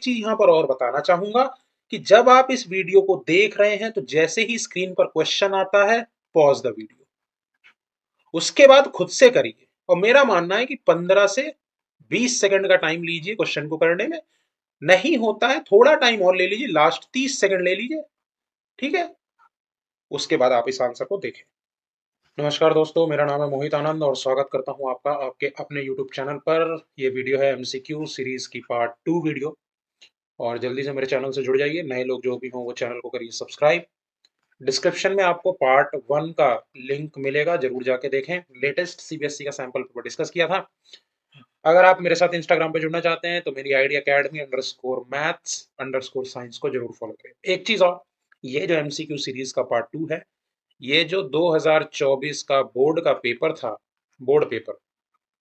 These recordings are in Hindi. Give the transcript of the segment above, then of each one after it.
चीज यहां पर और बताना चाहूंगा कि जब आप इस वीडियो को देख रहे हैं तो जैसे ही स्क्रीन पर क्वेश्चन आता है, पॉज द वीडियो, उसके बाद खुद से करिए। और मेरा मानना है कि 15 से 20 सेकंड का टाइम लीजिए क्वेश्चन को करने में। नहीं होता है थोड़ा टाइम और ले लीजिए, लास्ट 30 सेकंड ले लीजिए, ठीक है। उसके बाद आप इस आंसर को देखें। नमस्कार दोस्तों, मेरा नाम है मोहित आनंद और स्वागत करता हूं आपका आपके अपने YouTube चैनल पर। ये वीडियो है MCQ सीरीज की पार्ट 2 वीडियो। और जल्दी से मेरे चैनल से जुड़ जाइए, नए लोग जो भी हों वो चैनल को करिए सब्सक्राइब। डिस्क्रिप्शन में आपको पार्ट 1 का लिंक मिलेगा, जरूर जाके देखें। लेटेस्ट CBSE का सैंपल पेपर डिस्कस किया था। अगर आप मेरे साथ इंस्टाग्राम पे जुड़ना चाहते हैं तो मेरी आईडी academy_maths_science को जरूर फॉलो करें। एक चीज और, ये जो MCQ सीरीज का पार्ट 2 है, ये जो 2024 का बोर्ड का पेपर था, बोर्ड पेपर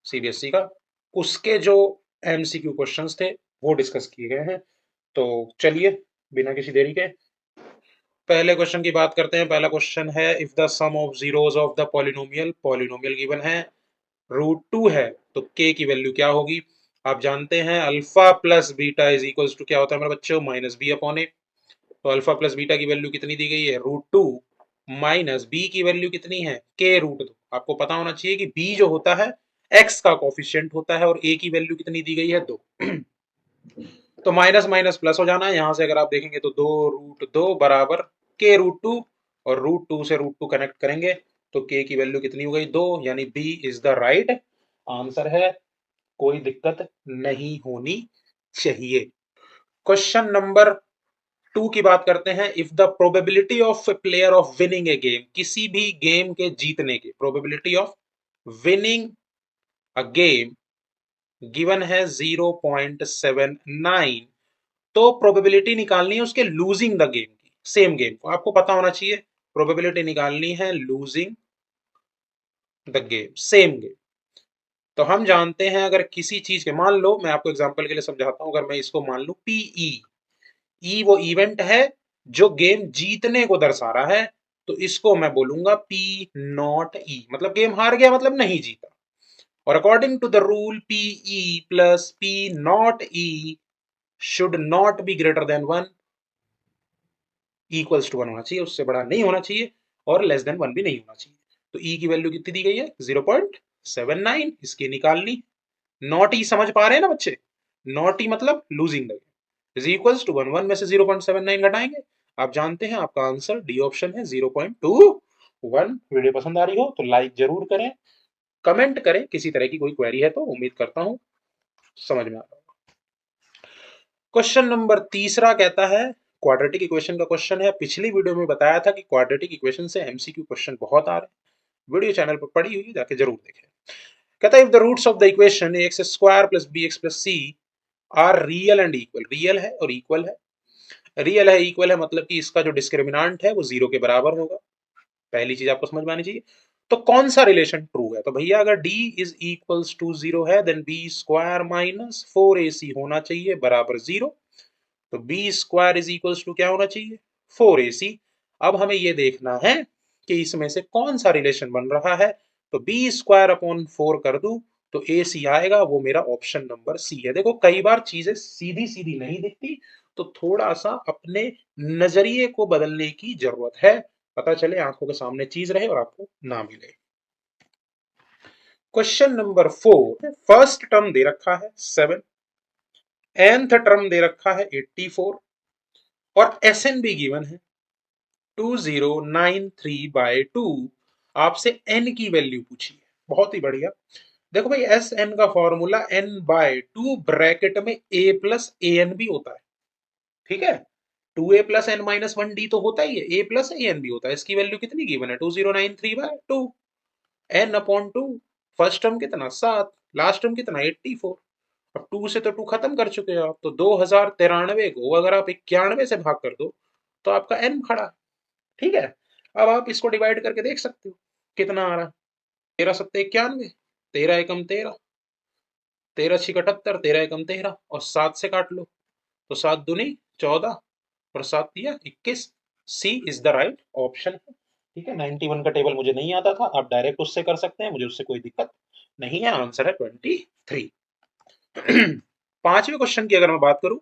CBSE का, उसके जो MCQ क्वेश्चंस थे वो डिस्कस किए गए हैं। तो चलिए बिना किसी देरी के पहले क्वेश्चन की बात करते हैं। पहला क्वेश्चन है, if the sum of zeros of the polynomial, polynomial given है, √2 है, तो k की वैल्यू क्या होगी। आप जानते हैं alpha plus beta is equals to क्या होता है मेरे बच्चों, -b/a। तो अल्फा प्लस बीटा की वैल्यू कितनी दी गई है, √2, माइनस b की वैल्यू कितनी है, k√2। आपको पता होना चाहिए कि b जो होता है x का कोफिशिएंट होता है और a की वैल्यू कितनी दी गई है, 2। तो माइनस माइनस प्लस हो जाना है, यहां से अगर आप देखेंगे तो 2√2 बराबर k√2, और √2 से √2 कनेक्ट करेंगे तो k की वैल्यू कितनी हो गई, 2, यानी b is the right answer है। कोई दिक्कत नहीं होनी चाहिए। क्वेश्चन नंबर 2 की बात करते हैं। If the probability of A player of winning A game, किसी भी गेम के जीतने की probability of winning a game given है 0.79, तो प्रोबेबिलिटी निकालनी है उसके लूजिंग द गेम की, सेम गेम को आपको पता होना चाहिए। प्रोबेबिलिटी निकालनी है losing the game, same game. तो हम जानते हैं अगर किसी चीज के, मान लो मैं आपको एग्जांपल के लिए समझाता हूं, अगर मैं इसको मान लूं PE, ई वो इवेंट है जो गेम जीतने को दर्शा रहा है, तो इसको मैं बोलूंगा P0E, मतलब गेम हार गया, मतलब नहीं जीता। और according to the rule PE plus P0E should not be greater than 1, equals to 1 होना चाहिए, उससे बड़ा नहीं होना चाहिए, और लेस देन 1 भी नहीं होना चाहिए। तो E की वैल्यू कितनी दी गई है, 0.79, इसकी निकालनी। नॉट ई समझ पा रहे हैं ना बच्चे, नॉट ई मतलब losing the game, is equals to 1 में से 0.79 घटाएंगे। आप जानते हैं आपका आंसर डी ऑप्शन है 0.21। वीडियो पसंद आ रही हो तो लाइक जरूर करें, कमेंट करें, किसी तरह की कोई क्वेरी है तो उम्मीद करता हूं समझ में आ रहा होगा। क्वेश्चन नंबर 3 कहता है, क्वाड्रेटिक इक्वेशन का क्वेश्चन है। पिछली वीडियो में बताया था कि क्वाड्रेटिक इक्वेशन से MCQ क्वेश्चन बहुत आ रहे हैं, वीडियो चैनल पर पड़ी हुई है, जाके जरूर देखें। कहता है if the roots of the equation ax² + bx + c are real and equal, real है और इक्वल है। रियल है इक्वल है मतलब कि इसका जो डिस्क्रिमिनांट है वो 0 के बराबर होगा। पहली चीज आपको समझ में आनी चाहिए। तो कौन सा रिलेशन ट्रू है, तो भैया अगर d इज इक्वल्स टू 0 है देन b² - 4ac होना चाहिए बराबर 0। तो b² इज इक्वल्स टू क्या होना चाहिए, 4ac। अब हमें ये देखना है कि इसमें से कौन सा रिलेशन बन रहा है। तो b²/4 कर दूं तो ac आएगा, वो मेरा ऑप्शन नंबर सी है। देखो कई बार चीजें सीधी सीधी नहीं दिखती, तो थोड़ा सा अपने नजरिए को बदलने की जरूरत है, पता चले आंखों के सामने चीज रहे और आपको ना मिले। क्वेश्चन नंबर 4, फर्स्ट टर्म दे रखा है 7, nth टर्म दे रखा है 84, और SN भी गिवन है 2093/2। आपसे n की वैल्यू पूछी है, बहुत ही बढ़िया। देखो भाई SN का फॉर्मूला n/2 ब्रैकेट में a + an भी होता है, ठीक है। 2a + n-1d तो होता ही है, a + an भी होता है। इसकी वैल्यू कितनी गिवन है, 2093/2, n/2। फर्स्ट टर्म कितना 7, लास्ट टर्म कितना 84। अब 2 से तो 2 खत्म कर चुके हो आप, तो 2093 को अगर आप 91 से भाग कर दो तो आपका n खड़ा, ठीक है। अब आप इसको डिवाइड करके देख सकते हो कितना आ रहा है, 13×7 = 91, 13×1 = 13, 13×6 = 78, 13×1 = 13, और 7 से काट लो तो 7×2 = 14 और 7×3 = 21। सी इज द राइट ऑप्शन है, ठीक है। 91 का टेबल मुझे नहीं आता था, आप डायरेक्ट उससे कर सकते हैं, मुझे उससे कोई दिक्कत नहीं है। आंसर है 23। पांचवें क्वेश्चन की अगर मैं बात करूं,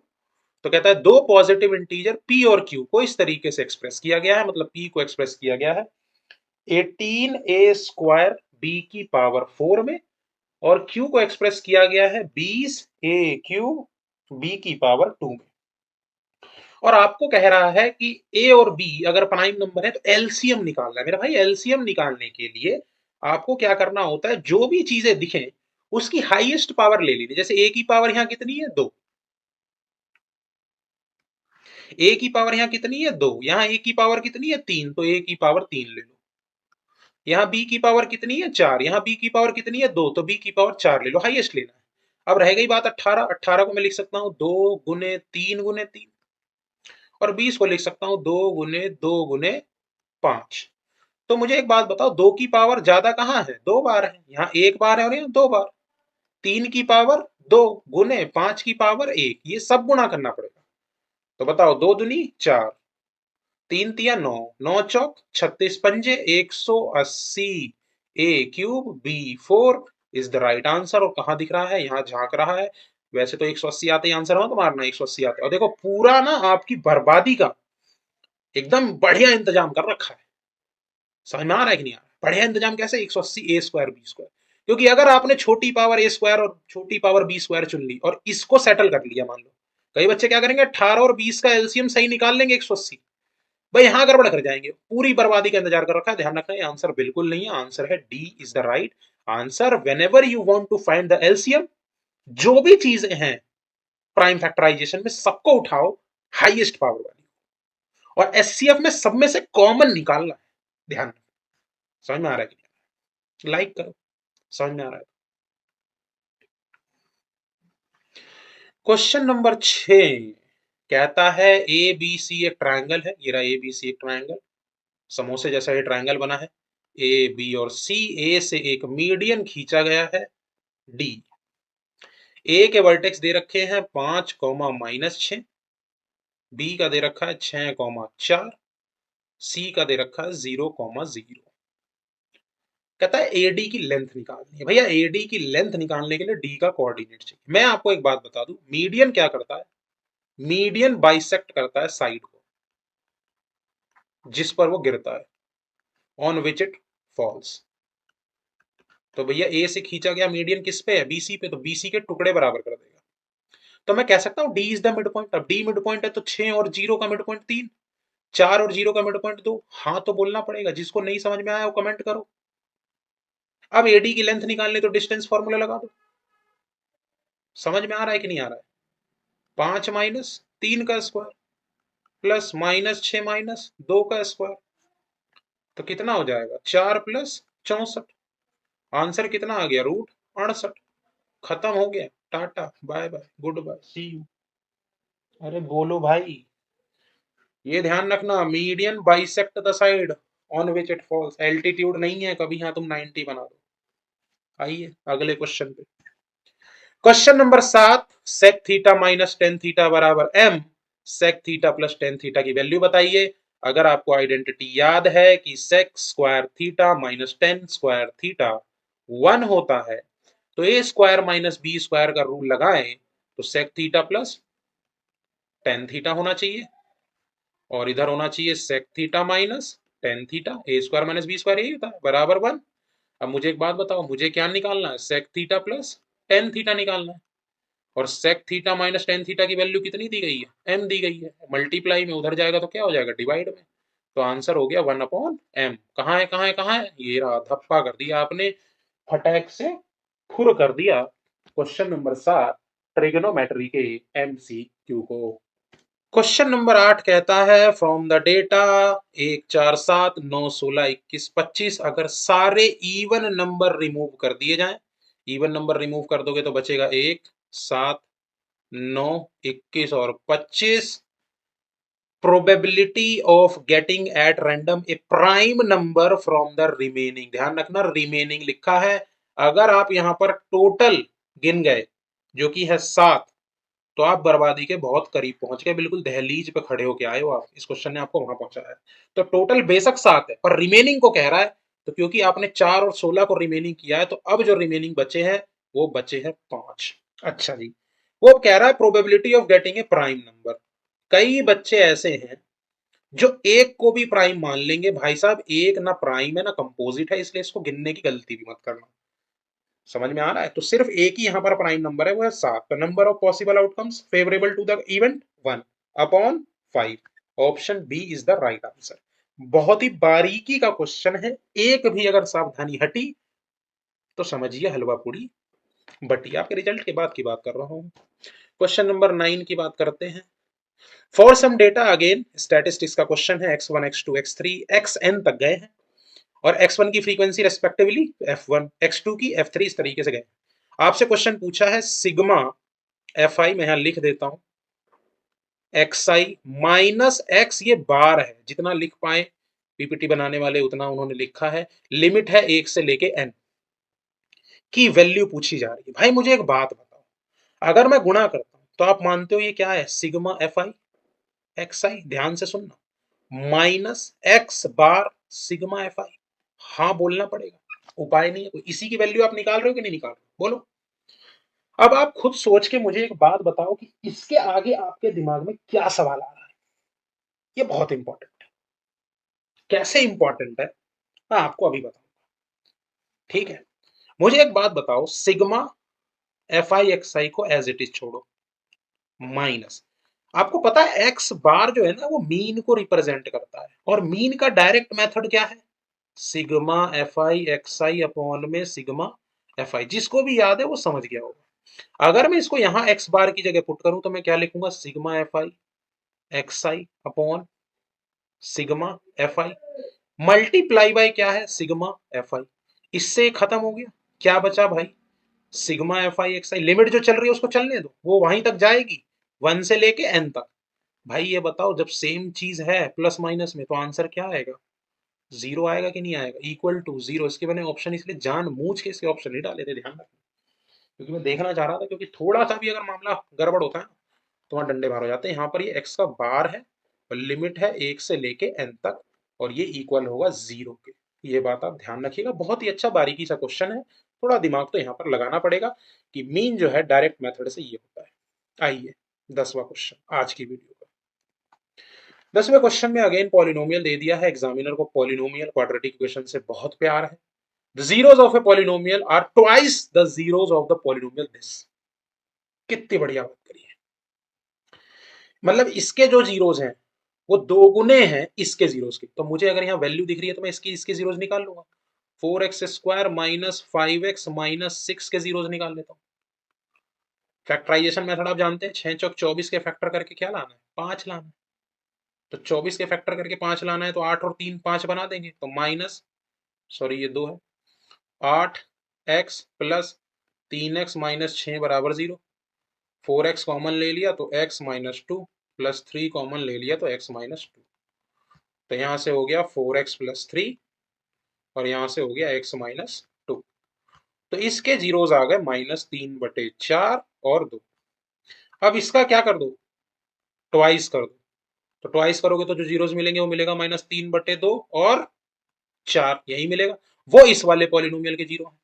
तो कहता है दो पॉजिटिव इंटीजर p और q को इस तरीके से एक्सप्रेस किया गया है, मतलब p को एक्सप्रेस किया गया है 18a स्क्वायर b की पावर 4 में, और q को एक्सप्रेस किया गया है 20a³ b की पावर 2 में। और आपको कह रहा है कि a और b अगर प्राइम नंबर है तो एलसीएम निकालना है। मेरा भाई एलसीएम निकालने के लिए आपको क्या करना होता है, जो भी चीजें दिखें उसकी हाईएस्ट पावर ले लेनी। जैसे a की पावर यहां कितनी है 2, a की पावर यहां कितनी है 2, यहां a की पावर कितनी है 3, तो a की पावर 3 ले लो। यहाँ b की पावर कितनी है 4, यहाँ b की पावर कितनी है 2, तो b की पावर 4 ले लो, हाईएस्ट लेना है। अब रह गई बात 18, 18 को मैं लिख सकता हूँ 2 गुने 3 गुने 3, और 20 को लिख सकता हूँ 2 गुने 2 गुने 5। तो मुझे एक बात बताओ, 2 की पावर ज्यादा कहाँ है, 2 बार है, यहाँ 1 बार है और यहाँ 2 बार। 3 की पावर 2 गुने 5 की पावर 1, ये सब गुणा करना पड़ेगा। तो बताओ 2 दूनी 4, 3 तिया 9, 9 चौक 36 पंजे 180 a³ b4 is the right answer. और कहां दिख रहा है, यहाँ झांक रहा है। वैसे तो 180 आते ही आंसर हो तो मारना 180 आते। और देखो पूरा ना आपकी बर्बादी का एकदम बढ़िया इंतजाम कर रखा है। समझ में आ रहा है कि नहीं आ रहा है? बढ़िया इंतजाम कैसे, 180 a स्क्वायर b स्क्वायर। क्योंकि अगर आपने छोटी पावर a स्क्वायर और छोटी पावर b स्क्वायर चुन ली और इसको सेटल कर लिया, मान लो कई बच्चे क्या करेंगे 18 और 20 का एलसीएम सही निकाल लेंगे 180, भाई यहां गड़बड़ कर जाएंगे, पूरी बर्बादी का इंतजार कर रखा है। ध्यान रखना, ये आंसर बिल्कुल नहीं है, आंसर है D is the right answer. Whenever you want to find the LCM, जो भी चीजें हैं प्राइम फैक्टराइजेशन में सबको उठाओ हाईएस्ट पावर वाली, और एचसीएफ में सब में से कॉमन निकालना है। ध्यान, समझ में आ रहा है कि लाइक करो, समझ में आ रहा है। क्वेश्चन नंबर 6 कहता है ए बी सी एक ट्रायंगल है, ये रहा ए बी सी एक ट्रायंगल, समोसे जैसा ये ट्रायंगल बना है। ए बी और सी, ए से एक मीडियन खींचा गया है डी। ए के वर्टेक्स दे रखे हैं 5, -6, बी का दे रखा है 6, 4, सी का दे रखा है 0, 0। कहता है एडी की लेंथ निकालनी है। भैया एडी की लेंथ निकालने के लिए डी का कोऑर्डिनेट चाहिए। मैं आपको एक बात बता दूं, मीडियन क्या करता है, मीडियन बाइसेक्ट करता है साइड को जिस पर वो गिरता है, ऑन विच इट फॉल्स। तो भैया ए से खींचा गया मीडियन किस पे है, बीसी पे, तो बीसी के टुकड़े बराबर कर देगा। तो मैं कह सकता हूं D is the mid point. अब डी मिड पॉइंट है तो 6 और 0 का मिड पॉइंट 3, 4 और 0 का मिड पॉइंट 2। हाँ तो बोलना पड़ेगा, जिसको नहीं समझ में आया वो कमेंट करो। अब एडी की लेंथ निकालनी तो डिस्टेंस फॉर्मूला लगा दो। समझ में आ रहा है कि नहीं आ रहा है, 5 माइनस 3 का स्क्वायर प्लस -6 माइनस 2 का स्क्वायर, तो कितना हो जाएगा 4 प्लस 64। आंसर कितना आ गया, √68। खत्म हो गया, tata bye bye good bye see you. अरे बोलो भाई, ये ध्यान रखना, median bisect the side on which it falls, altitude नहीं है कभी, यहाँ तुम 90 बना दो। आइए अगले क्वेश्चन पे। Question number 7, sec theta minus tan theta बराबर m, sec theta plus tan theta की वैल्यू बताइए। अगर आपको आइडेंटिटी याद है कि sec square theta minus tan square theta 1 होता है, तो A square minus B square का रूल लगाएं तो sec theta plus tan theta होना चाहिए, और इधर होना चाहिए sec theta minus tan theta, A square minus B square यही होता है बराबर 1। अब मुझे एक बात बताओ, मुझे क्या निकालना है, sec theta plus tan theta निकालना है। और sec theta minus tan theta की वैल्यू कितनी दी गई है, m दी गई है। मल्टीप्लाई में उधर जाएगा तो क्या हो जाएगा, डिवाइड में। तो आंसर हो गया 1/m। कहाँ है कहाँ है कहाँ है, ये रहा, धप्पा कर दिया आपने, फटैक से फुर कर दिया क्वेश्चन नंबर 7 ट्रिग्नोमेट्री के MCQ को। क्वेश्चन नंबर 8 कहता है फ्रॉम द डेटा 1, 4, 7, 9, 16, 21, 25 अगर सारे इवन नंबर रिमूव कर दिए जाएं, इवन नंबर रिमूव कर दोगे तो बचेगा 1, 7, 9, 21 और 25। Probability of getting at random A prime number from the remaining. ध्यान रखना रिमेनिंग लिखा है, अगर आप यहां पर टोटल गिन गए जो कि है 7, तो आप बर्बादी के बहुत करीब पहुंच गए, बिल्कुल दहलीज पे खड़े होके आए हो आप, इस क्वेश्चन ने आपको वहां पहुंचाया है। तो टोटल बेशक 7 है पर रिमेनिंग को कह रहा है, तो क्योंकि आपने 4 और 16 को रिमेनिंग किया है तो अब जो रिमेनिंग बचे हैं वो बचे हैं 5। अच्छा जी, वो अब कह रहा है probability of getting a prime number. कई बच्चे ऐसे हैं जो एक को भी प्राइम मान लेंगे, भाई साहब एक ना प्राइम है ना कंपोजिट है, इसलिए इसको गिनने की गलती भी मत करना। समझ में आ रहा है? तो सिर्फ एक ही यहाँ पर प्राइम नंबर है, वो है 7। तो number of possible outcomes favourable to the event 1 upon 5। Option B is the right answer. बहुत ही बारीकी का क्वेश्चन है, एक भी अगर सावधानी हटी तो समझिए हलवा पूरी बटी। आपके रिजल्ट के बाद की बात कर रहा हूं। क्वेश्चन नंबर 9 की बात करते हैं। For some data, again statistics का क्वेश्चन है, x1 x2 x3 xn तक गए हैं और x1 की फ्रीक्वेंसी रेस्पेक्टिवली f1 x2 की f3 इस तरीके से गए। आपसे क्वेश्चन पूछा है सिग्मा fi, मैं यहां लिख देता हूं xi माइनस x, ये बार है, जितना लिख पाए पीपीटी बनाने वाले उतना उन्होंने लिखा है। लिमिट है 1 से लेके n की वैल्यू पूछी जा रही है। भाई मुझे एक बात बताओ, अगर मैं गुणा करता हूं तो आप मानते हो ये क्या है? सिग्मा fi xi, ध्यान से सुनना, minus x bar sigma F I. हाँ बोलना पड़ेगा, उपाय नहीं है कोई। इसी की वैल्यू आप निकाल रहे हो कि नहीं निकाल रहे हो? बोलो। अब आप खुद सोच के मुझे एक बात बताओ कि इसके आगे आपके दिमाग में क्या सवाल आ रहा है। ये बहुत इंपॉर्टेंट है। कैसे इंपॉर्टेंट है मैं आपको अभी बताऊंगा, ठीक है? मुझे एक बात बताओ, सिग्मा एफ आई एक्स आई को एज इट इज छोड़ो, माइनस, आपको पता है एक्स बार जो है ना वो मीन को रिप्रेजेंट करता है, और मीन का डायरेक्ट मेथड क्या है? Sigma F I x I upon में सिग्मा एफ आई। जिसको भी याद है वो समझ गया होगा। अगर मैं इसको यहां एक्स बार की जगह पुट करूं तो मैं क्या लिखूंगा? Sigma F I x I upon sigma F I multiply by क्या है? Sigma F I. इससे खत्म हो गया। क्या बचा भाई? Sigma F I x I. Limit जो चल रही है उसको चलने दो, वो वहीं तक जाएगी 1 से लेके एन तक। भाई ये बताओ, जब सेम चीज है प्लस माइनस में तो आंसर क्या आएगा? जीरो आएगा कि नहीं आएगा? Equal to zero. इसके मैंने ऑप्शन इसलिए जान मूझ के इसके ऑप्शन नहीं डाले थे, ध्यान रखना, क्योंकि मैं देखना चाह रहा था, क्योंकि थोड़ा सा भी अगर मामला गड़बड़ होता है ना तो वहां डंडे बाहर हो जाते हैं। यहाँ पर ये एक्स का बार है और लिमिट है 1 से लेके एन तक, और ये इक्वल होगा जीरो के। ये बात आप ध्यान रखिएगा, बहुत ही अच्छा बारीकी सा क्वेश्चन है। थोड़ा दिमाग तो यहाँ पर लगाना पड़ेगा कि मीन जो है डायरेक्ट मेथड से ये होता है। आइए 10वां क्वेश्चन आज की वीडियो का। 10वें क्वेश्चन में अगेन पॉलिनोमियल दे दिया है। एग्जामिनर को पॉलिनोमियल क्वाड्रेटिक इक्वेशन से बहुत प्यार है। The zeros of a polynomial are twice the zeros of the polynomial this। कितनी बढ़िया बात करी है। मतलब इसके जो जीरोस हैं वो दो गुने हैं इसके जीरोस के। तो मुझे अगर यहाँ वैल्यू दिख रही है तो मैं इसके जीरोस निकाल लूंगा। 4x square minus 5x minus 6 के जीरोस निकाल लेता हूँ। फैक्टराइजेशन मेथड आप जानते हैं, 6 चौक 24 के फैक्टर करके क्या लाना है? 5 लाना है। तो 24 के फैक्टर करके 5 लाना है तो 8 और 3 5 बना देंगे, तो माइनस, सॉरी ये 2 है, 8x प्लस 3x माइनस 6 बराबर 0। 4x कॉमन ले लिया तो x माइनस 2 प्लस 3 कॉमन ले लिया तो x माइनस 2। तो यहां से हो गया 4x प्लस 3 और यहां से हो गया x माइनस 2। तो इसके जीरोस आ गए -3/4 और 2। अब इसका क्या कर दो? ट्वाइस कर दो। तो ट्वाइस करोगे तो जो जीरोस मिलेंगे वो मिलेगा -3/2 और 4, यही मिलेगा। वो इस वाले पॉलिनोमियल के जीरो है।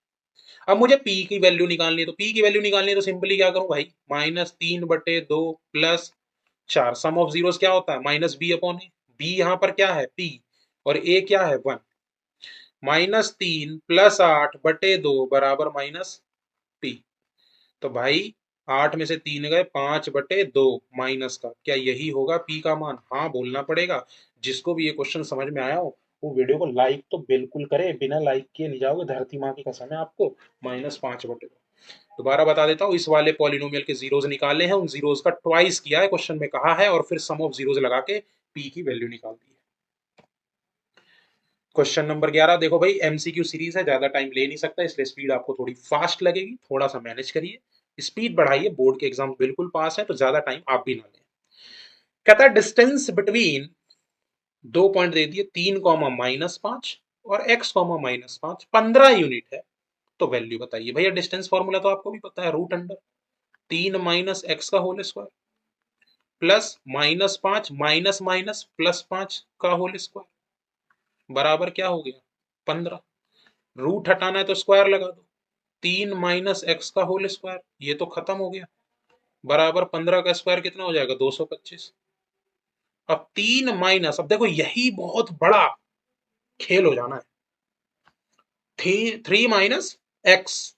अब मुझे p की वैल्यू निकालनी है, तो p की वैल्यू निकालनी है तो सिंपली क्या करूं भाई? -3/2 प्लस 4, सम ऑफ जीरोस क्या होता है? माइनस बी अपॉन ए। बी यहाँ पर क्या है? p, और a क्या है? 1। -3 प्लस 8/2 बराबर -p। तो भाई 8 में से 3 गए, 5/2 माइनस का क्या यही होगा p का मान? हाँ बोलना पड़ेगा। जिसको भी ये क्वेश्चन समझ में आया हो वो वीडियो को लाइक तो बिल्कुल करे, बिना लाइक किए नहीं जाओगे, धरती माँ की कसम है आपको। -5/2। दोबारा बता देता हूँ, इस वाले पॉलिनोमियल के जीरोस निकाले हैं, उन जीरोस का ट्वाइस किया है, क्वेश्चन में कहा है, और फिर सम ऑफ जीरोस लगा के p की वैल्यू निकाल दी है। क्वेश्चन नंबर 11 देखो भाई, एमसीक्यू सीरीज है, ज्यादा टाइम ले नहीं सकता, इसलिए स्पीड आपको थोड़ी फास्ट लगेगी, थोड़ा सा मैनेज करिए, स्पीड बढ़ाइए, बोर्ड के एग्जाम बिल्कुल पास है, तो ज्यादा टाइम आप भी ना लें। कहता है डिस्टेंस बिटवीन, 2 पॉइंट दे दिए, 3, -5 और x, -5 15 यूनिट है, तो वैल्यू बताइए। भैया डिस्टेंस फॉर्मूला तो आपको भी पता है, रूट अंडर 3 माइनस एक्स का whole square plus -5 minus minus plus 5 का होल स्क्वायर बराबर क्या हो गया? 15। रूट हटाना है तो स्क्वायर लगा दो, 3 माइनस एक्स का होल स्क्वायर, ये तो खत्म हो गया, बराबर 15 का स्क्वायर कितना हो जाएगा 225। अब 3 माइनस, अब देखो यही बहुत बड़ा खेल हो जाना है। 3 माइनस एक्स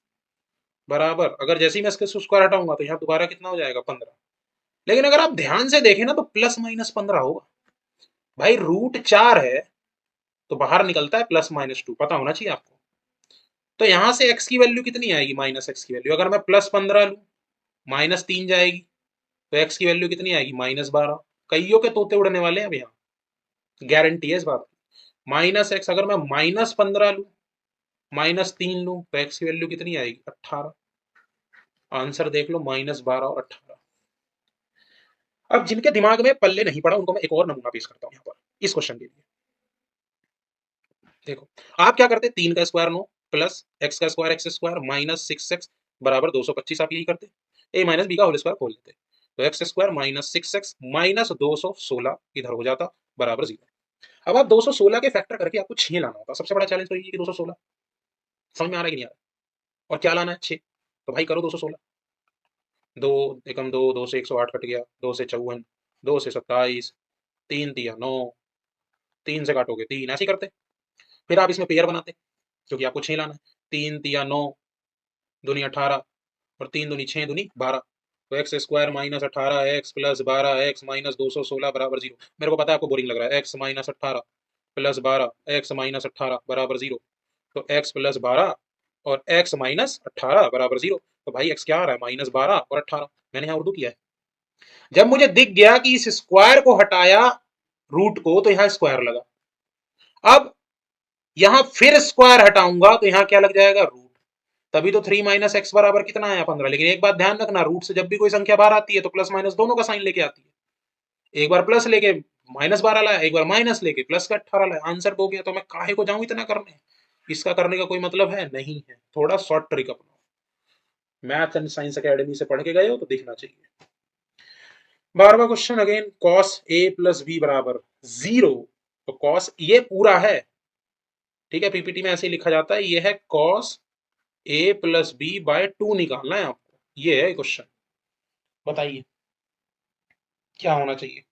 बराबर, अगर जैसे ही मैं इसके स्क्वायर हटाऊंगा तो यहाँ दोबारा कितना हो जाएगा 15। लेकिन अगर आप ध्यान से देखें ना तो प्लस माइनस 15 होगा। भाई रूट 4 है तो बाहर निकलता है प्लस माइनस 2, पता होना चाहिए आपको। तो यहां से x की वैल्यू कितनी आएगी, माइनस एक्स की वैल्यू, अगर मैं प्लस 15 लू माइनस 3 जाएगी तो x की वैल्यू कितनी आएगी माइनस 12। कईयों के तोते उड़ने वाले हैं अब यहाँ, गारंटी है इस बात की। माइनस एक्स, अगर मैं माइनस 15 लू माइनस 3 लू तो x की वैल्यू कितनी आएगी 18। आंसर देख लो -12 और 18। अब जिनके दिमाग में पल्ले नहीं पड़ा उनको मैं एक और नमूना पेश करता हूं यहाँ पर इस क्वेश्चन के लिए। देखो आप क्या करते, 3 का स्क्वायर 9 प्लस एक्स का square x square minus 6x बराबर 225, आप यही करते, ए माइनस बी का होल स्क्वायर खोल लेते, तो x square minus 6x minus 216 इधर हो जाता बराबर 0। अब आप 216 के फैक्टर करके आपको 6 लाना होता। सबसे बड़ा चैलेंज तो ये कि 216 समझ में आ रहा है कि नहीं आ रहा, और क्या लाना है 6। तो भाई करो 216, दो एकम दो, 2 से 108 कट गया, 2 से 54, 2 से 27, 3 दिया 9, 3 से काटोगे 3, ऐसे ही करते। फिर आप इसमें पेयर बनाते क्योंकि आपको 6 लाना है। 3 दिया 9 दूनी 18 और 3 दूनी 6 दूनी 12, तो x square minus 18 x plus 12 x minus 216 बराबर 0। मेरे को पता है आपको बोरिंग लग रहा है, x minus 18 plus 12 x minus 18 बराबर 0, तो एक्स प्लस 12 और एक्स माइनस 18 बराबर 0। तो भाई एक्स क्या आ रहा है -12 और 18, मैंने यहाँ उर्दू किया है। जब मुझे दिख गया कि इस स्क्वायर को हटाया रूट को तो यहाँ स्क्वायर लगा, अब यहां फिर स्क्वायर हटाऊंगा तो यहां क्या लग जाएगा रूट, तभी तो 3 माइनस एक्स बराबर कितना आया 15। लेकिन एक बात ध्यान रखना, रूट से जब भी कोई संख्या बाहर आती है तो प्लस माइनस दोनों का साइन लेके आती है। एक बार प्लस लेके -12 लाया, एक बार माइनस लेके प्लस का 18 लाया, आंसर हो गया। तो मैं काहे को जाऊं इतना करने, इसका करने का कोई मतलब है नहीं है। थोड़ा शॉर्ट ट्रिक अपनाओ, मैथ एंड साइंस एकेडमी से पढ़ के गए हो तो दिखना चाहिए। 12वां question again, cos A plus B बराबर 0। तो कॉस ये पूरा है, ठीक है, पीपीटी में ऐसे ही लिखा जाता है, ये है cos A plus B bye 2 निकालना है आपको, ये है क्वेश्चन। बताइए क्या होना चाहिए।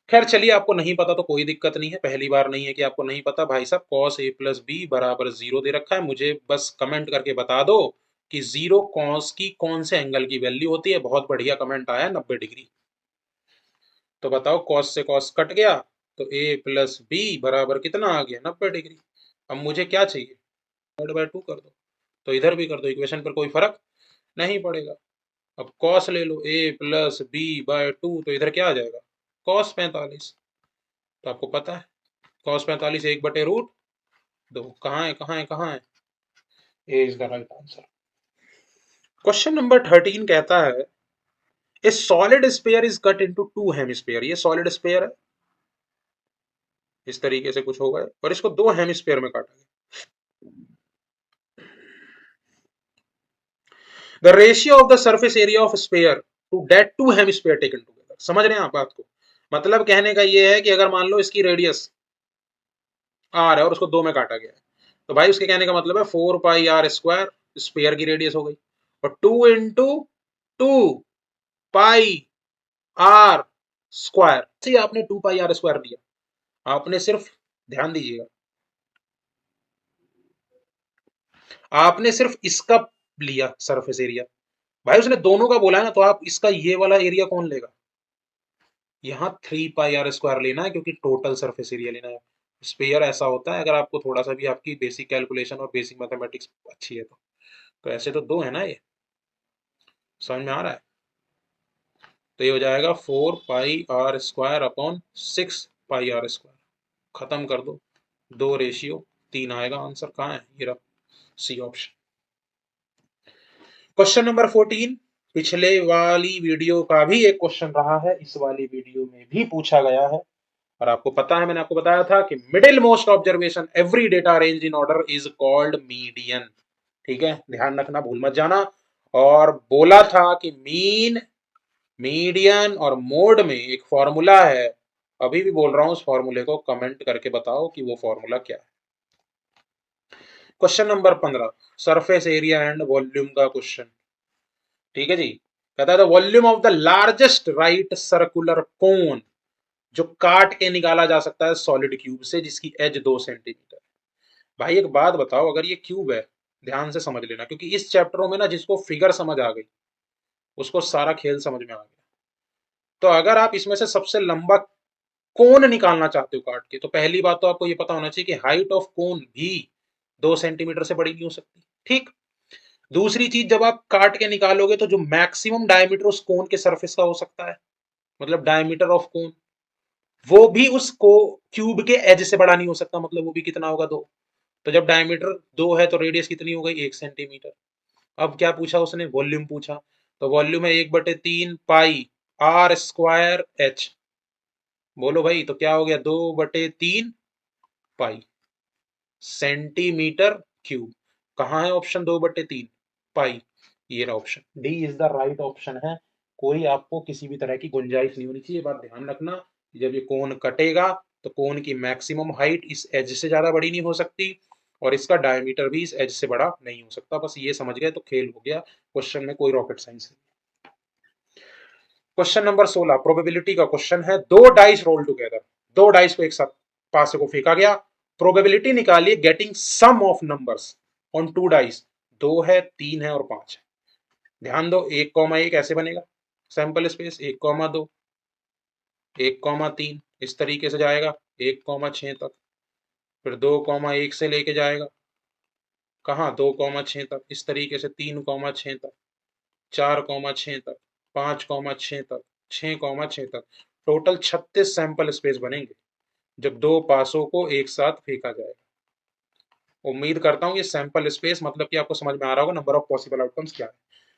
खैर चलिए, आपको नहीं पता तो कोई दिक्कत नहीं है, पहली बार नहीं है कि आपको नहीं पता। भाई साहब कॉस ए प्लस बी बराबर 0 दे रखा है, मुझे बस कमेंट करके बता दो कि 0 कॉस की कौन से एंगल की वैल्यू होती है। बहुत बढ़िया कमेंट आया, 90 डिग्री। तो बताओ, कॉस से कॉस कट गया तो ए प्लस बी बराबर कितना आ गया 90 डिग्री। अब मुझे क्या चाहिए, डिवाइड बाय 2 कर दो, तो इधर भी कर दो, इक्वेशन पर कोई फर्क नहीं पड़ेगा। अब कॉस ले लो ए प्लस बी बाय 2, तो इधर क्या आ जाएगा कॉस 45। तो आपको पता है कॉस 45 1/√2, कहाँ है कहाँ है कहाँ है, A is the right answer. Question number 13 कहता है a solid sphere is cut into 2 hemisphere. ये सॉलिड स्फीयर है, इस तरीके से कुछ होगा और इसको 2 हेमिस्फीयर में काटा गया। The ratio of the surface area of sphere to that 2 hemisphere taken together. समझ रहे हैं आप बात को, मतलब कहने का ये है कि अगर मान लो इसकी रेडियस आर है और उसको 2 में काटा गया है, तो भाई उसके कहने का मतलब है 4πr², स्फीयर की रेडियस हो गई, और 2 × 2πr²। आपने 2πr² दिया, आपने सिर्फ ध्यान दीजिएगा, आपने सिर्फ इसका लिया सरफेस एरिया। भाई उसने दोनों का बोला है ना, तो आप इसका ये वाला एरिया कौन लेगा, यहाँ 3πr² लेना है क्योंकि टोटल सरफेस एरिया लेना है। स्पेयर ऐसा होता है, अगर आपको थोड़ा सा भी आपकी बेसिक कैलकुलेशन और बेसिक मैथमेटिक्स अच्छी है तो ऐसे तो 2 है ना, ये समझ में आ रहा है। तो ये हो जाएगा 4πr² अपॉन 6πr²। खत्म कर दो, 2:3 आएगा आंसर। कहाँ है ये रहा, सी ऑप्शन। क्वेश्चन नंबर 14 पिछले वाली वीडियो का भी एक क्वेश्चन रहा है, इस वाली वीडियो में भी पूछा गया है। और आपको पता है, मैंने आपको बताया था कि middle most observation every data arranged in order is called median. ठीक है, ध्यान रखना, भूल मत जाना। और बोला था कि मीन, मीडियन और मोड में एक फॉर्मूला है, अभी भी बोल रहा हूं, उस फॉर्मूले को कमेंट करके बताओ कि वो फॉर्मूला क्या है। Question number 15 surface area and volume का क्वेश्चन। ठीक है जी, कहता है the volume of the largest right circular cone, जो काट के निकाला जा सकता है सॉलिड क्यूब से, जिसकी एज 2 सेंटीमीटर। भाई एक बात बताओ, अगर ये क्यूब है, ध्यान से समझ लेना, क्योंकि इस चैप्टरों में ना जिसको फिगर समझ आ गई उसको सारा खेल समझ में आ गया। तो अगर आप इसमें से सबसे लंबा कोन निकालना चाहते हो काट के, तो पहली बात तो आपको ये पता होना चाहिए कि हाइट ऑफ कोन भी 2 सेंटीमीटर से बड़ी नहीं हो सकती, ठीक। दूसरी चीज, जब आप काट के निकालोगे तो जो मैक्सिमम डायमीटर उस कोन के सरफेस का हो सकता है, मतलब डायमीटर ऑफ कोन, वो भी उसको क्यूब के एज से बड़ा नहीं हो सकता, मतलब वो भी कितना होगा, 2। तो जब डायमीटर 2 है तो रेडियस कितनी हो गई, 1 सेंटीमीटर। अब क्या पूछा उसने, वॉल्यूम पूछा। तो वॉल्यूम है 1/3 पाई आर स्क्वायर एच। बोलो भाई, तो क्या हो गया, 2/3 पाई सेंटीमीटर क्यूब। कहाँ है ऑप्शन 2/3 पाई, ये रहा option D is the right option है। कोई आपको किसी भी तरह की गुंजाइश नहीं होनी चाहिए। बात ध्यान रखना, जब ये कोन कटेगा तो कोन की मैक्सिमम हाइट इस एज से ज्यादा बड़ी नहीं हो सकती, और इसका डायमीटर भी इस एज से बड़ा नहीं हो सकता। बस ये समझ गए तो खेल हो गया। क्वेश्चन में कोई रॉकेट साइंस नहीं। क्वेश्चन नंबर 16 प्रोबेबिलिटी का क्वेश्चन है। दो डाइस रोल टुगेदर, दो डाइस को एक साथ पासे को फेंका गया। प्रोबेबिलिटी निकालिए getting sum of numbers on two dice. 2 है, 3 है और 5 है। ध्यान दो, 1,1 ऐसे बनेगा, सैंपल स्पेस 1,2, 1,3 इस तरीके से जाएगा 1,6 तक। फिर 2,1 से लेके जाएगा कहाँ, 2,6 तक, इस तरीके से 3,6 तक, 4,6 तक, 5,6 तक, 6,6 तक। टोटल 36 सैंपल स्पेस बनेंगे जब दो पासों को एक साथ फेंका जाएगा। उम्मीद करता हूं ये सैंपल स्पेस मतलब कि आपको समझ में आ रहा होगा नंबर ऑफ पॉसिबल आउटकम्स क्या है।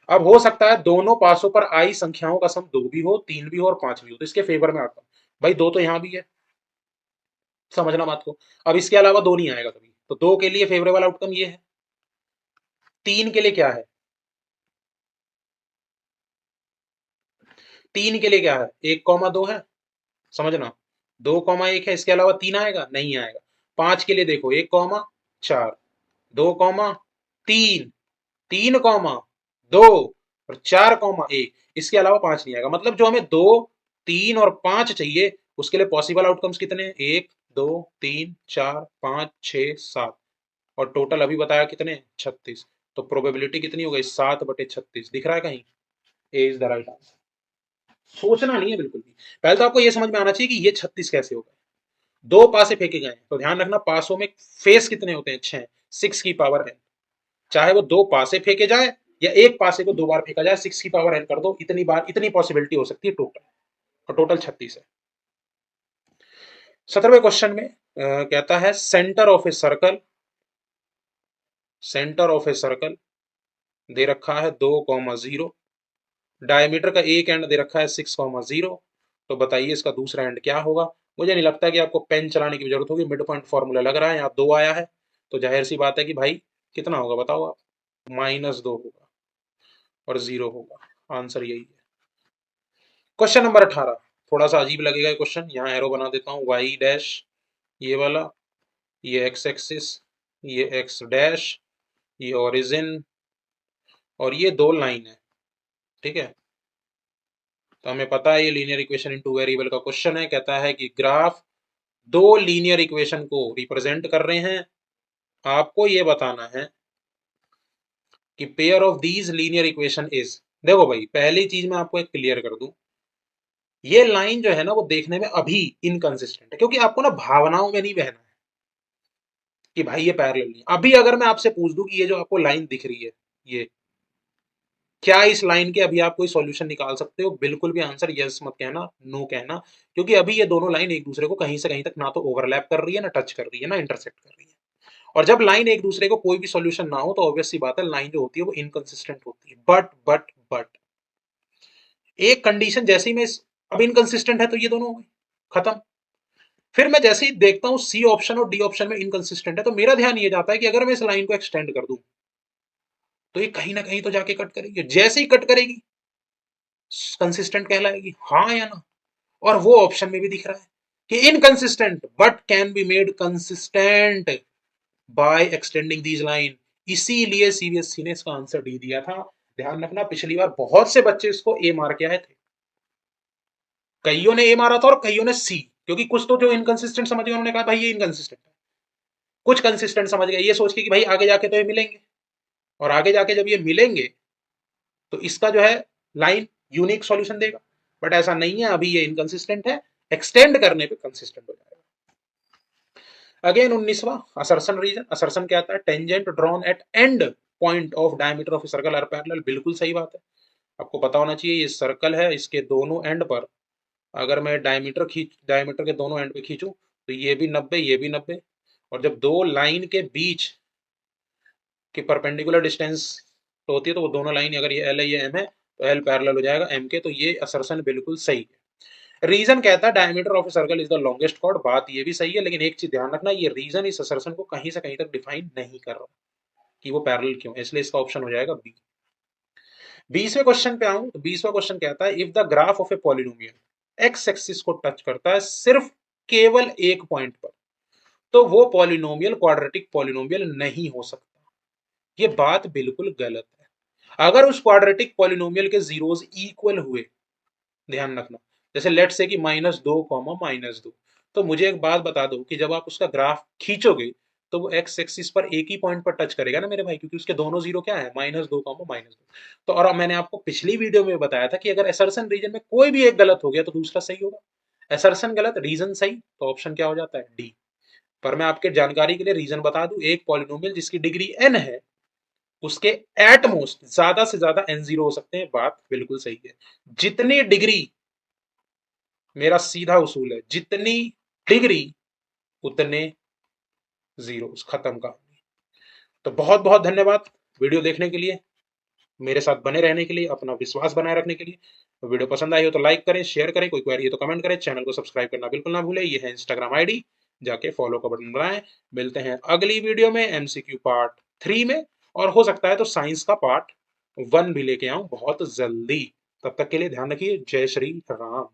अब हो सकता है दोनों पासों पर आई संख्याओं का सम 2 भी हो, 3 भी हो और 5 भी हो, तो इसके फेवर में आता हूं। भाई 2 तो यहां भी है, समझना बात को। अब इसके अलावा 2 नहीं आएगा कभी, तो 2 के लिए फेवरेबल आउटकम ये है। 3 के लिए क्या है, 3 के लिए क्या है, 1,2 है, समझना। 2,1 है, इसके अलावा 3 आएगा, नहीं आएगा। 5 के लिए देखो, 1,4, 2,3, 3,2 और 4,1, इसके अलावा 5 नहीं आएगा। मतलब जो हमें 2, 3 और 5 चाहिए, उसके लिए पॉसिबल आउटकम्स कितने हैं, 1, 2, 3, 4, 5, 6, 7, और टोटल अभी बताया कितने, 36। तो प्रोबेबिलिटी कितनी हो गई, 7/36। दिख रहा है कहीं, ए इज द राइट आंसर। सोचना नहीं है बिल्कुल भी। पहले तो आपको यह समझ में आना चाहिए कि ये 36 कैसे हो गए। दो पासे फेंके गए हैं, तो ध्यान रखना पासों में फेस कितने होते हैं, 6, 6 की पावर n। चाहे वो दो पासे फेंके जाए या एक पासे को 2 बार फेंका जाए, 6 की पावर n कर दो, इतनी बार इतनी पॉसिबिलिटी हो सकती है टोटल, और टोटल 36 है। 17वें क्वेश्चन में कहता है centre of a circle, centre of a circle दे रखा है 2,0, डायमीटर का एक एंड दे रखा है 6,0। तो बताइए इसका दूसरा एंड क्या होगा। मुझे नहीं लगता कि आपको पेन चलाने की जरूरत होगी, मिड पॉइंट फॉर्मूला लग रहा है, यहाँ 2 आया है, तो जाहिर सी बात है कि भाई कितना होगा बताओ आप, -2 होगा और 0 होगा, आंसर यही है। क्वेश्चन नंबर 18, थोड़ा सा अजीब लगेगा क्वेश्चन, यहाँ एरो बना देता हूँ, वाई डैश ये वाला, ये एक्स एक्सिस, ये एक्स डैश, ये ओरिजिन, और ये 2 लाइन है, ठीक है। तो हमें पता है ये linear equation in two variable का क्वेश्चन है। कहता है कि ग्राफ दो लीनियर इक्वेशन को रिप्रेजेंट कर रहे हैं। आपको ये बताना है कि pair of these linear equation is. देखो भाई, पहली चीज मैं आपको एक क्लियर कर दूं, ये लाइन जो है ना वो देखने में अभी इनकंसिस्टेंट है, क्योंकि आपको ना भावनाओं में नहीं बहना है कि भाई ये पैरेलल नहीं। अभी अगर मैं आपसे पूछ दूं कि ये जो आपको लाइन दिख रही है, ये क्या इस लाइन के अभी आप कोई सॉल्यूशन निकाल सकते हो, बिल्कुल भी आंसर यस मत कहना, नो कहना, क्योंकि अभी ये दोनों लाइन एक दूसरे को कहीं से कहीं तक ना तो ओवरलैप कर रही है, ना टच कर रही है, ना इंटरसेक्ट कर रही है। और जब लाइन एक दूसरे को कोई भी सॉल्यूशन ना हो तो ऑब्वियस सी बात है लाइन जो होती है वो इनकंसिस्टेंट होती है। बट एक कंडीशन, जैसे ही मैं अब इनकंसिस्टेंट है तो ये दोनों हो गए खत्म। फिर मैं जैसे ही देखता हूं सी ऑप्शन और डी ऑप्शन में इनकंसिस्टेंट है, तो मेरा ध्यान ये जाता है कि अगर मैं इस लाइन को एक्सटेंड कर दूं तो ये कहीं ना कहीं तो जाके कट करेगी। जैसे ही कट करेगी कंसिस्टेंट कहलाएगी, हाँ या ना। और वो ऑप्शन में भी दिख रहा है कि inconsistent but can be made consistent by extending these line. इसीलिए सीबीएसई ने इसका आंसर डी दिया था। ध्यान रखना पिछली बार बहुत से बच्चे इसको ए मार के आए थे, कईयों ने ए मारा था और कईयों ने सी, क्योंकि कुछ तो जो इनकंसिस्टेंट समझ गए उन्होंने कहा भाई ये इनकंसिस्टेंट है, कुछ कंसिस्टेंट समझ गए ये सोच के कि भाई आगे जाके तो ये मिलेंगे, और आगे जाके जब ये मिलेंगे तो इसका जो है लाइन यूनिक सॉल्यूशन देगा, बट ऐसा नहीं है, अभी ये इनकंसिस्टेंट है, एक्सटेंड करने पे कंसिस्टेंट हो जाएगा। अगेन 19वां असर्शन रीजन, असर्शन क्या आता है, tangent drawn at end point of diameter of circle are parallel, बिल्कुल सही बात है, आपको पता होना चाहिए ये सर्कल है, इसके दोनों एंड पर अगर मैं डायमीटर के दोनों एंड पे खींचूं तो ये भी 90 ये भी 90, और जब दो लाइन के बीच की परपेंडिकुलर डिस्टेंस तो होती है तो वो दोनों लाइन अगर ये एल है ये एम है तो एल पैरेलल हो जाएगा एम के, तो ये असर्शन बिल्कुल सही है। रीजन कहता है diameter of a circle is the longest chord, बात ये भी सही है, लेकिन एक चीज ध्यान रखना, ये रीजन इस असर्शन को कहीं से कहीं तक डिफाइन नहीं कर रहा कि वो पैरेलल क्यों है, इसलिए इसका ऑप्शन हो जाएगा बी। 20वें क्वेश्चन पे आऊं तो 20वां क्वेश्चन कहता है if the graph of a polynomial x axis को टच करता है सिर्फ केवल एक पॉइंट पर, तो वो पॉलिनोमियल क्वाड्रेटिक पॉलिनोमियल नहीं हो सकता। ये बात बिल्कुल गलत है। अगर उस क्वाड्रेटिक पॉलिनोमियल के जीरोस इक्वल हुए, ध्यान रखना, जैसे लेट से कि -2, तो मुझे एक बात बता दो कि जब आप उसका ग्राफ खींचोगे तो वो एक्स एक्सिस पर एक ही पॉइंट पर टच करेगा ना मेरे भाई, क्योंकि उसके दोनों जीरो क्या है, -2, तो और मैंने आपको पिछली वीडियो में बताया था कि अगर असर्शन रीजन में कोई भी एक गलत हो गया तो दूसरा सही होगा, असर्शन गलत रीजन सही, तो ऑप्शन क्या हो जाता है, डी। पर मैं आपके जानकारी के लिए रीजन बता दूं, एक पॉलिनोमियल जिसकी डिग्री n है उसके एट मोस्ट ज्यादा से ज्यादा n0 हो सकते हैं, बात बिल्कुल सही है। जितनी डिग्री, मेरा सीधा उसूल है, जितनी डिग्री उतने जीरो, खत्म कहानी। तो बहुत बहुत धन्यवाद वीडियो देखने के लिए, मेरे साथ बने रहने के लिए, अपना विश्वास बनाए रखने के लिए। वीडियो पसंद आई हो तो लाइक करें, शेयर करें, कोई क्वेरी है तो कमेंट करें, चैनल को सब्सक्राइब करना बिल्कुल ना भूलें, ये है इंस्टाग्राम आईडी, जाके फॉलो का बटन बनाएं। मिलते हैं अगली वीडियो में एमसीक्यू पार्ट 3 में, और हो सकता है तो साइंस का पार्ट 1 भी लेके आऊं बहुत जल्दी। तब तक के लिए ध्यान रखिए, जय श्री राम।